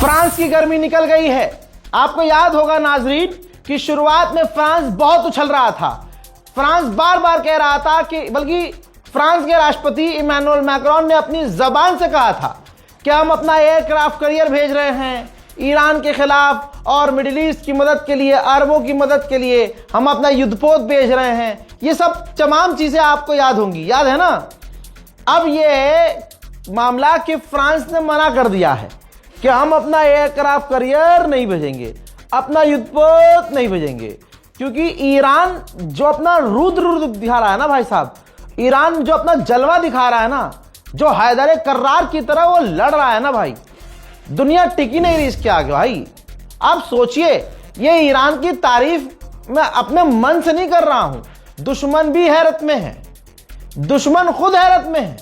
France की गर्मी निकल गई है। आपको याद होगा नाजरीन कि शुरुआत में फ्रांस बहुत उछल रहा था। फ्रांस बार बार कह रहा था कि बल्कि फ्रांस के राष्ट्रपति इमैनुअल मैक्रोन ने अपनी जबान से कहा था कि हम अपना एयरक्राफ्ट कैरियर भेज रहे हैं ईरान के खिलाफ और मिडिल ईस्ट की मदद के लिए, अरबों की मदद के लिए हम अपना युद्धपोत भेज रहे हैं। ये सब तमाम चीजें आपको याद होंगी, याद है ना। अब ये मामला कि फ्रांस ने मना कर दिया है कि हम अपना एयरक्राफ्ट कैरियर नहीं भेजेंगे, अपना युद्धपोत नहीं भेजेंगे, क्योंकि ईरान जो अपना रुद्र रूप दिखा रहा है ना भाई साहब, ईरान जो अपना जलवा दिखा रहा है ना, जो हैदर कर्रार की तरह वो लड़ रहा है ना भाई, दुनिया टिकी नहीं रही इसके आगे भाई। आप सोचिए, ये ईरान की तारीफ मैं अपने मन से नहीं कर रहा हूं, दुश्मन भी हैरत में है, दुश्मन खुद हैरत में है।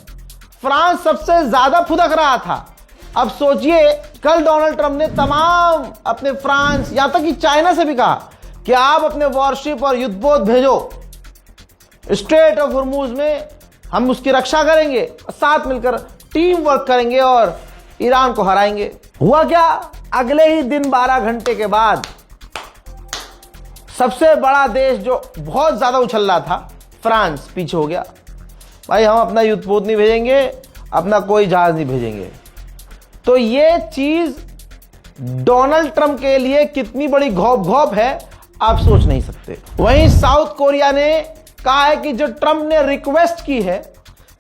फ्रांस सबसे ज्यादा फुदक रहा था। अब सोचिए, कल डोनाल्ड ट्रंप ने तमाम अपने फ्रांस यहां तक कि चाइना से भी कहा कि आप अपने वॉरशिप और युद्धपोत भेजो स्ट्रेट ऑफ हॉर्मूज में, हम उसकी रक्षा करेंगे, साथ मिलकर टीम वर्क करेंगे और ईरान को हराएंगे। हुआ क्या, अगले ही दिन 12 घंटे के बाद सबसे बड़ा देश जो बहुत ज्यादा उछल रहा था, फ्रांस, पीछे हो गया। भाई हम अपना युद्धपोत नहीं भेजेंगे, अपना कोई जहाज नहीं भेजेंगे। तो ये चीज डोनाल्ड ट्रंप के लिए कितनी बड़ी घौप है आप सोच नहीं सकते। वहीं साउथ कोरिया ने कहा है कि जो ट्रंप ने रिक्वेस्ट की है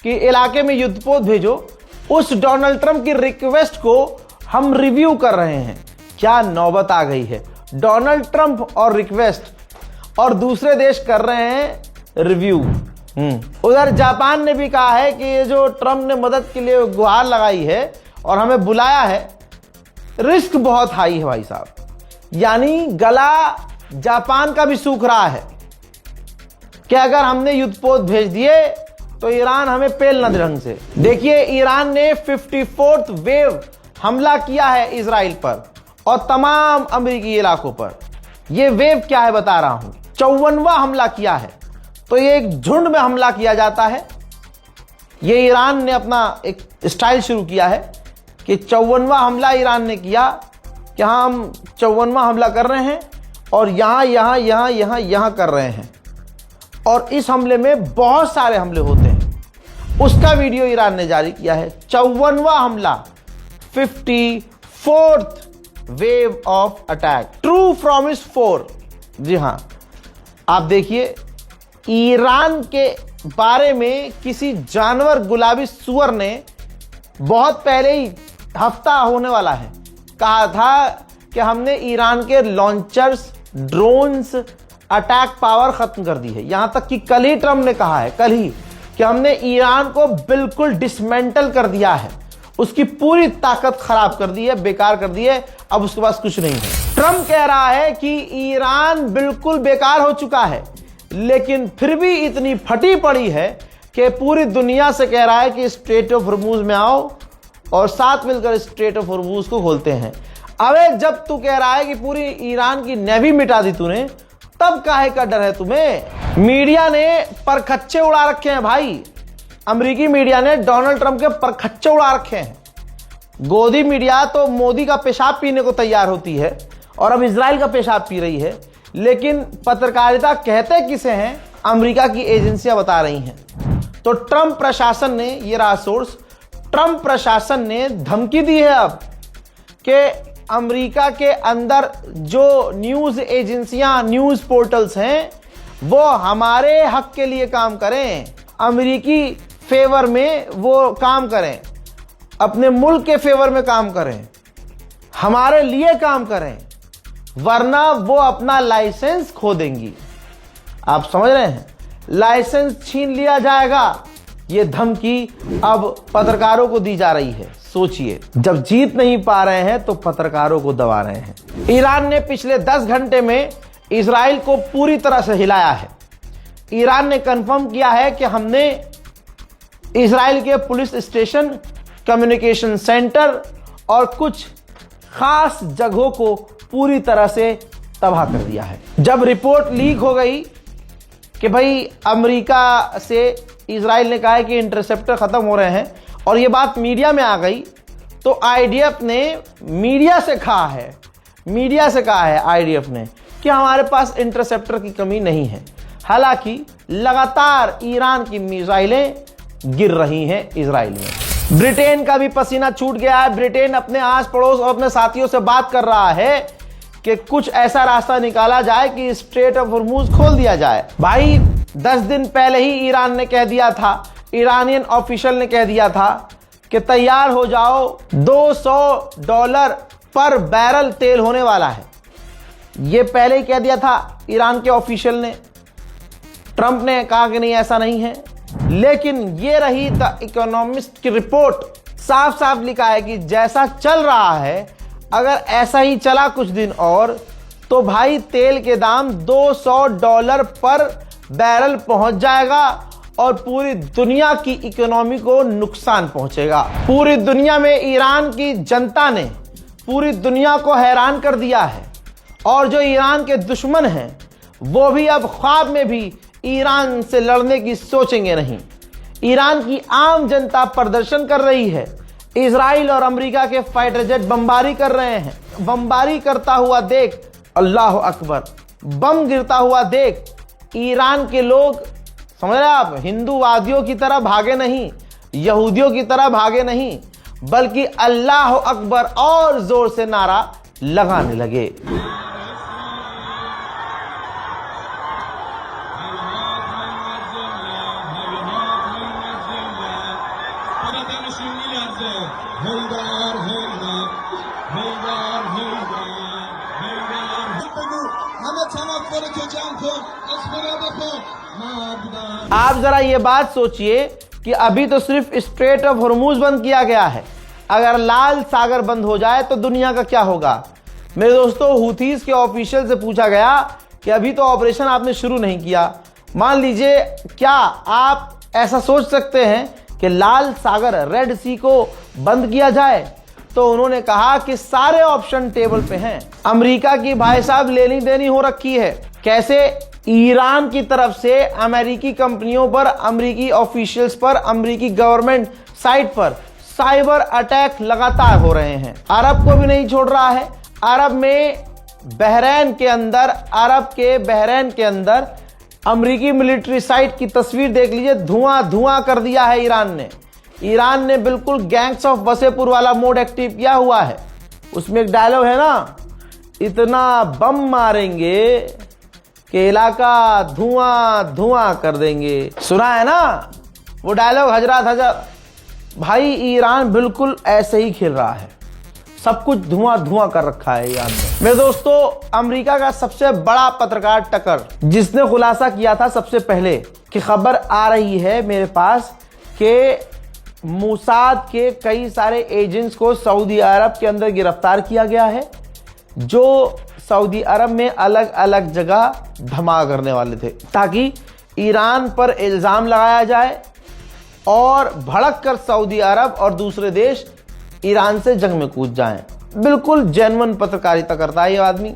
कि इलाके में युद्धपोत भेजो, उस डोनाल्ड ट्रंप की रिक्वेस्ट को हम रिव्यू कर रहे हैं। क्या नौबत आ गई है, डोनाल्ड ट्रंप और रिक्वेस्ट और दूसरे देश कर रहे हैं रिव्यू। उधर जापान ने भी कहा है कि ये जो ट्रंप ने मदद के लिए गुहार लगाई है और हमें बुलाया है, रिस्क बहुत हाई है भाई साहब। यानी गला जापान का भी सूख रहा है कि अगर हमने युद्धपोत भेज दिए तो ईरान हमें पेल न दे ढंग से। देखिए, ईरान ने 54th वेव हमला किया है इजराइल पर और तमाम अमेरिकी इलाकों पर। यह वेव क्या है बता रहा हूं, 54वां हमला किया है। तो ये एक झुंड में हमला किया जाता है। ये ईरान ने अपना एक स्टाइल शुरू किया है कि 54वां हमला ईरान ने किया कि हाँ हम 54वां हमला कर रहे हैं और यहां कर रहे हैं, और इस हमले में बहुत सारे हमले होते हैं। उसका वीडियो ईरान ने जारी किया है। 54वां हमला, 54th wave of attack, true promise 4। जी हां, आप देखिए, ईरान के बारे में किसी जानवर, गुलाबी सुअर ने बहुत पहले ही, हफ्ता होने वाला है, कहा था कि हमने ईरान के लॉन्चर्स, ड्रोन्स, अटैक पावर खत्म कर दी है। यहां तक कि कल ही ट्रंप ने कहा है, कल ही, कि हमने ईरान को बिल्कुल डिसमेंटल कर दिया है, उसकी पूरी ताकत खराब कर दी है, बेकार कर दी है, अब उसके पास कुछ नहीं है। ट्रंप कह रहा है कि ईरान बिल्कुल बेकार हो चुका है, लेकिन फिर भी इतनी फटी पड़ी है कि पूरी दुनिया से कह रहा है कि स्ट्रेट ऑफ हॉर्मूज में आओ और साथ मिलकर स्ट्रेट ऑफ हॉर्मूज को खोलते हैं। अबे जब तू कह रहा है कि पूरी ईरान की नेवी मिटा दी तूने, तब काहे का डर है तुम्हें। मीडिया ने परखच्चे उड़ा रखे हैं भाई, अमेरिकी मीडिया ने डोनाल्ड ट्रंप के परखच्चे उड़ा रखे हैं। गोदी मीडिया तो मोदी का पेशाब पीने को तैयार होती है और अब इजराइल का पेशाब पी रही है, लेकिन पत्रकारिता कहते किसे हैं, अमेरिका की एजेंसियां बता रही हैं। तो ट्रंप प्रशासन ने, ये रहा सोर्स, ट्रंप प्रशासन ने धमकी दी है अब कि अमेरिका के अंदर जो न्यूज एजेंसियां, न्यूज पोर्टल्स हैं, वो हमारे हक के लिए काम करें, अमेरिकी फेवर में वो काम करें, अपने मुल्क के फेवर में काम करें, हमारे लिए काम करें, वरना वो अपना लाइसेंस खो देंगी। आप समझ रहे हैं, लाइसेंस छीन लिया जाएगा। ये धमकी अब पत्रकारों को दी जा रही है। सोचिए, जब जीत नहीं पा रहे हैं तो पत्रकारों को दबा रहे हैं। ईरान ने पिछले 10 घंटे में इजराइल को पूरी तरह से हिलाया है। ईरान ने कंफर्म किया है कि हमने इजराइल के पुलिस स्टेशन, कम्युनिकेशन सेंटर और कुछ खास जगहों को पूरी तरह से तबाह कर दिया है। जब रिपोर्ट लीक हो गई कि भाई अमेरिका से इजराइल ने कहा है कि इंटरसेप्टर खत्म हो रहे हैं और ये बात मीडिया में आ गई, तो आईडीएफ ने मीडिया से कहा है आईडीएफ ने कि हमारे पास इंटरसेप्टर की कमी नहीं है। हालांकि लगातार ईरान की मिसाइलें गिर रही हैं इजराइल में। ब्रिटेन का भी पसीना छूट गया है। ब्रिटेन अपने आस पड़ोस और अपने साथियों से बात कर रहा है कि कुछ ऐसा रास्ता निकाला जाए कि स्ट्रेट ऑफ हॉर्मूज खोल दिया जाए। भाई 10 दिन पहले ही ईरान ने कह दिया था, ईरानियन ऑफिशियल ने कह दिया था कि तैयार हो जाओ, $200 पर बैरल तेल होने वाला है। यह पहले ही कह दिया था ईरान के ऑफिशियल ने। ट्रंप ने कहा कि नहीं ऐसा नहीं है, लेकिन ये रही द इकोनॉमिस्ट की रिपोर्ट। साफ साफ लिखा है कि जैसा चल रहा है, अगर ऐसा ही चला कुछ दिन और, तो भाई तेल के दाम $200 पर बैरल पहुंच जाएगा और पूरी दुनिया की इकोनॉमी को नुकसान पहुंचेगा। पूरी दुनिया में ईरान की जनता ने पूरी दुनिया को हैरान कर दिया है और जो ईरान के दुश्मन हैं वो भी अब ख्वाब में भी ईरान से लड़ने की सोचेंगे नहीं। ईरान की आम जनता प्रदर्शन कर रही है। इजराइल और अमेरिका के फाइटर जेट बमबारी कर रहे हैं। बमबारी करता हुआ देख, अल्लाह अकबर, बम गिरता हुआ देख ईरान के लोग, समझ रहे आप, हिंदूवादियों की तरह भागे नहीं, यहूदियों की तरह भागे नहीं, बल्कि अल्लाह अकबर और जोर से नारा लगाने लगे। आप जरा ये बात सोचिए कि अभी तो सिर्फ स्ट्रेट ऑफ हॉर्मूज बंद किया गया है, अगर लाल सागर बंद हो जाए तो दुनिया का क्या होगा। मेरे दोस्तों, हुथीज के ऑफिशियल से पूछा गया कि अभी तो ऑपरेशन आपने शुरू नहीं किया, मान लीजिए, क्या आप ऐसा सोच सकते हैं कि लाल सागर, रेड सी को बंद किया जाए? तो उन्होंने कहा कि सारे ऑप्शन टेबल पे हैं। अमेरिका की भाई साहब लेनी देनी हो रखी है। कैसे? ईरान की तरफ से अमेरिकी कंपनियों पर, अमेरिकी ऑफिशियल्स पर, अमेरिकी गवर्नमेंट साइट पर साइबर अटैक लगातार हो रहे हैं। अरब को भी नहीं छोड़ रहा है। अरब में बहरैन के अंदर अमेरिकी मिलिट्री साइट की तस्वीर देख लीजिए, धुआं धुआं कर दिया है ईरान ने बिल्कुल गैंग्स ऑफ वसेपुर वाला मोड एक्टिव किया हुआ है। उसमें एक डायलॉग है ना, इतना बम मारेंगे कि इलाका धुआं धुआं कर देंगे। सुना है ना वो डायलॉग, हजरत। भाई ईरान बिल्कुल ऐसे ही खेल रहा है, सब कुछ धुआं धुआं कर रखा है ईरान ने। मेरे दोस्तों, अमेरिका का सबसे बड़ा पत्रकार टकर, जिसने खुलासा किया था सबसे पहले कि खबर आ रही है मेरे पास कि मोसाद के कई सारे एजेंट्स को सऊदी अरब के अंदर गिरफ्तार किया गया है, जो सऊदी अरब में अलग अलग जगह धमाका करने वाले थे, ताकि ईरान पर इल्जाम लगाया जाए और भड़क कर सऊदी अरब और दूसरे देश ईरान से जंग में कूद जाएं। बिल्कुल जेन्युइन पत्रकारिता करता है ये आदमी,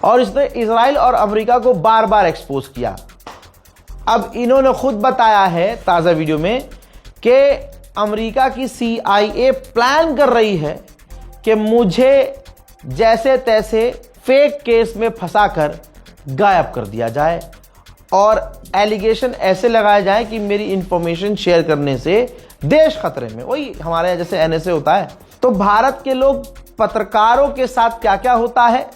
और इसने इजराइल और अमेरिका को बार बार एक्सपोज किया। अब इन्होंने खुद बताया है ताजा वीडियो में कि अमेरिका की CIA प्लान कर रही है कि मुझे जैसे तैसे फेक केस में फंसाकर गायब कर दिया जाए और एलिगेशन ऐसे लगाए जाए कि मेरी इंफॉर्मेशन शेयर करने से देश खतरे में। वही हमारे यहाँ जैसे NSA होता है। तो भारत के लोग पत्रकारों के साथ क्या क्या होता है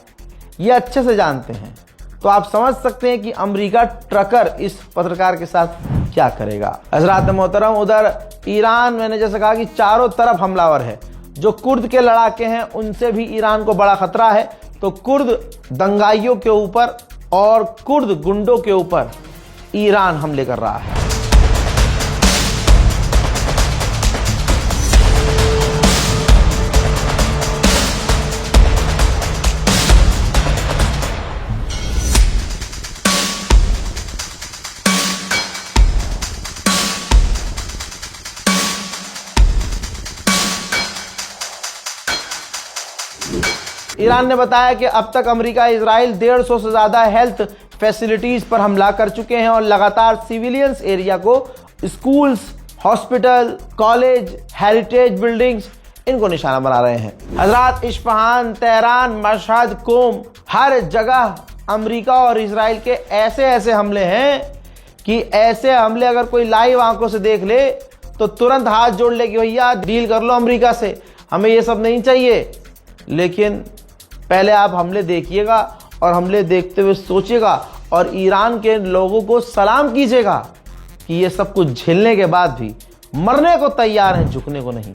ये अच्छे से जानते हैं, तो आप समझ सकते हैं कि अमेरिका ट्रकर इस पत्रकार के साथ क्या करेगा। हज़रात मोहतरम, उधर ईरान, मैंने जैसे कहा कि चारों तरफ हमलावर है। जो कुर्द के लड़ाके हैं उनसे भी ईरान को बड़ा खतरा है। तो कुर्द दंगाइयों के ऊपर और कुर्द गुंडों के ऊपर ईरान हमले कर रहा है। ईरान ने बताया कि अब तक अमेरिका, इजराइल 150 से ज्यादा हेल्थ फैसिलिटीज पर हमला कर चुके हैं और लगातार सिविलियंस एरिया को, schools, hospital, college, heritage buildings, इनको निशाना बना रहे हैं। हजरात, इस्फहान, तेहरान, मशहद, कोम, हर जगह अमेरिका और इजराइल के ऐसे ऐसे हमले हैं कि ऐसे हमले अगर कोई लाइव आंखों से देख ले तो तुरंत हाथ जोड़ ले कि भैया डील कर लो अमेरिका से, हमें ये सब नहीं चाहिए। लेकिन पहले आप हमले देखिएगा और हमले देखते हुए सोचिएगा और ईरान के लोगों को सलाम कीजिएगा कि ये सब कुछ झेलने के बाद भी मरने को तैयार हैं, झुकने को नहीं।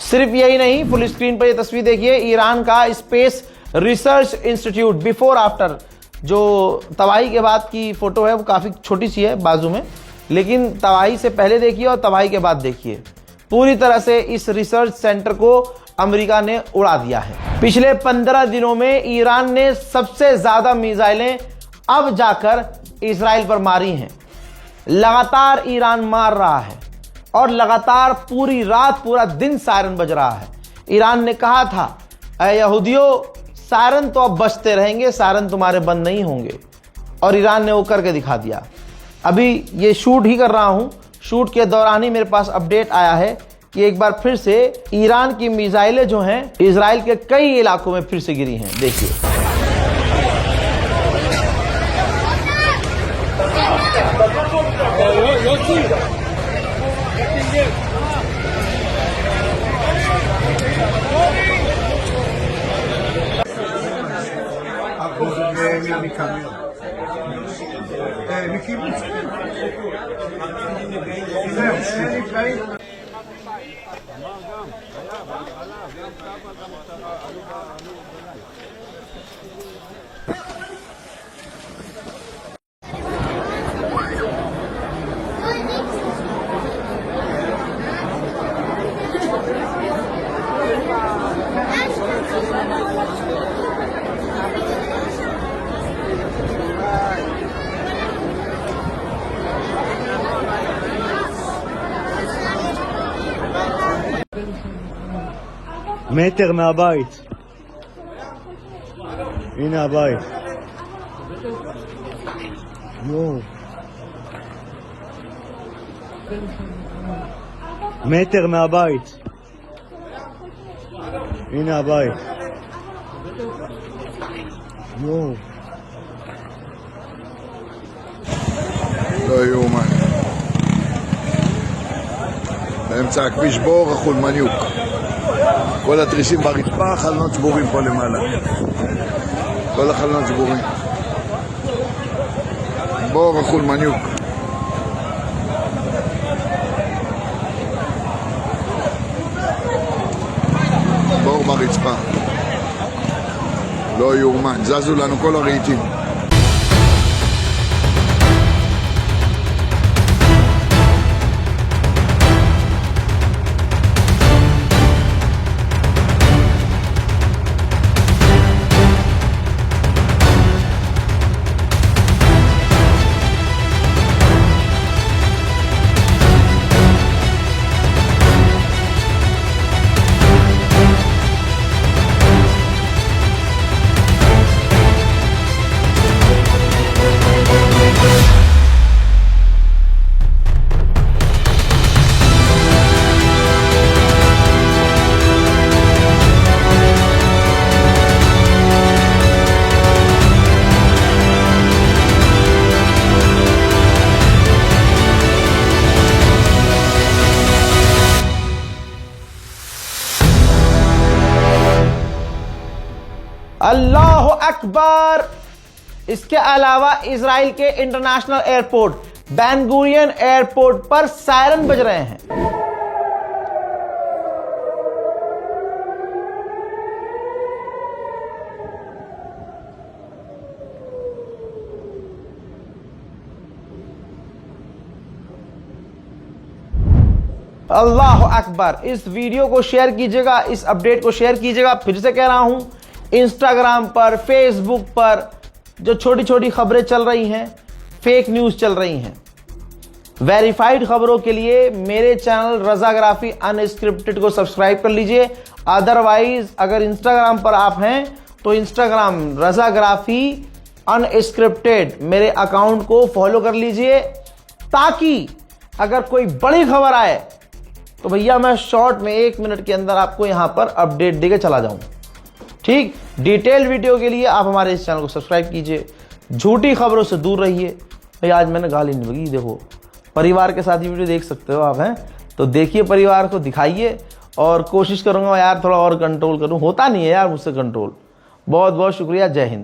सिर्फ यही नहीं, फुल स्क्रीन पर ये तस्वीर देखिए, ईरान का space research institute before after. जो तबाही के बाद की फोटो है वो काफी छोटी सी है बाजू में, लेकिन तबाही से पहले देखिए और तबाही के बाद देखिए। पूरी तरह से इस रिसर्च सेंटर को अमेरिका ने उड़ा दिया है। पिछले 15 दिनों में ईरान ने सबसे ज्यादा मिसाइलें अब जाकर इजराइल पर मारी हैं। लगातार ईरान मार रहा है और लगातार पूरी रात पूरा दिन सायरन बज रहा है। ईरान ने कहा था, ऐ यहूदियों, सायरन तो अब बजते रहेंगे, सायरन तुम्हारे बंद नहीं होंगे, और ईरान ने वो करके दिखा दिया। अभी ये शूट ही कर रहा हूं, शूट के दौरान ही मेरे पास अपडेट आया है कि एक बार फिर से ईरान की मिसाइलें जो हैं इजराइल के कई इलाकों में फिर से गिरी हैं। देखिए מטר מהבית. הנה הבית. יואו. מטר מהבית. הנה הבית. יואו. לא יאומן. באמצע הכביש בור, החולמניוק. כל התריסים ברצפה, חלונות שבורים פה למעלה. כל החלונות שבורים. בור, החולמניוק. בור ברצפה. לא יאומן, זזו לנו כל הרהיטים. अल्लाह अकबर। इसके अलावा इजराइल के international airport Ben Gurion airport पर सायरन बज रहे हैं। अल्लाह अकबर। इस वीडियो को शेयर कीजिएगा, इस अपडेट को शेयर कीजिएगा। फिर से कह रहा हूं, इंस्टाग्राम पर, फेसबुक पर जो छोटी छोटी खबरें चल रही हैं, फेक न्यूज चल रही हैं, वेरीफाइड खबरों के लिए मेरे चैनल रजाग्राफी अनस्क्रिप्टेड को सब्सक्राइब कर लीजिए। अदरवाइज अगर इंस्टाग्राम पर आप हैं तो इंस्टाग्राम रजाग्राफी अनस्क्रिप्टेड मेरे अकाउंट को फॉलो कर लीजिए, ताकि अगर कोई बड़ी खबर आए तो भैया मैं शॉर्ट में 1 मिनट के अंदर आपको यहां पर अपडेट देके चला जाऊं। ठीक, डिटेल वीडियो के लिए आप हमारे इस चैनल को सब्सक्राइब कीजिए। झूठी खबरों से दूर रहिए। भाई आज मैंने गाली नहीं लगी, देखो परिवार के साथ ये वीडियो देख सकते हो आप, हैं तो देखिए, परिवार को दिखाइए। और कोशिश करूंगा यार थोड़ा और कंट्रोल करूं, होता नहीं है यार मुझसे कंट्रोल। बहुत बहुत शुक्रिया, जय हिंद।